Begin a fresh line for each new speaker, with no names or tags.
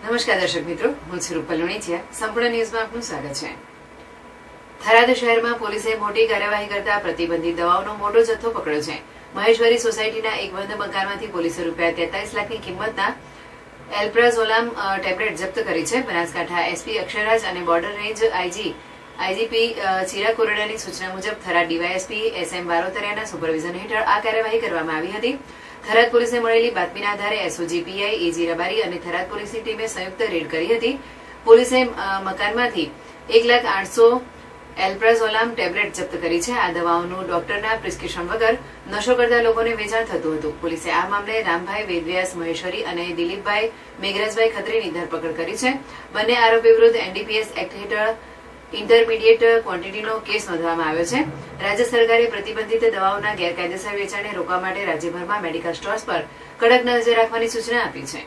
નમસ્કાર દર્શક મિત્રો, હું છું રૂપલ લુણીચિયા. સંપૂર્ણ ન્યૂઝમાં આપનું સ્વાગત છે. થરાદ શહેરમાં પોલીસે મોટી કાર્યવાહી કરતા પ્રતિબંધિત દવાઓનો મોટો જથ્થો પકડ્યો છે. મહેશ્વરી સોસાયટીના એક બંધ મકાનમાંથી પોલીસે ₹43 લાખની કિંમતના એલ્પ્રાઝોલામ ટેબ્લેટ જપ્ત કરી છે. બનાસકાંઠા એસપી અક્ષરાજ અને બોર્ડર રેન્જ આઈજીપી ચિરાગ કોરડાની સૂચના મુજબ થરાદ ડીવાયએસપી SM વારોતરિયાના સુપરવિઝન હેઠળ આ કાર્યવાહી કરવામાં આવી હતી. થરાદ પોલીસને મળેલી બાતમીના આધારે એસઓજી પીઆઈ AG રબારી અને થરાદ પોલીસની ટીમે સંયુક્ત રેડ કરી હતી. પોલીસે મકાનમાંથી 1,08,000 એલ્પ્રાઝોલામ ટેબ્લેટ જપ્ત કરી છે. આ દવાઓનું ડોક્ટરના પ્રિસ્ક્રિપ્શન વગર નશો કરતા લોકોને વેચાણ થતું હતું. પોલીસે આ મામલે રામભાઈ વેદવ્યાસ મહેશ્વરી અને દિલીપભાઈ મેઘરાજભાઈ ખત્રીની ધરપકડ કરી છે. બંને આરોપી વિરુદ્ધ NDPS એક્ટ હેઠળ ઇન્ટરમીડિયેટ ક્વોન્ટિટીનો કેસ નોંધવામાં આવ્યો છે. રાજ્ય સરકારે પ્રતિબંધિત દવાઓના ગેરકાયદેસર વેચાણને રોકવા માટે રાજ્યભરમાં મેડિકલ સ્ટોર્સ પર કડક નજર રાખવાની સૂચના આપી છે.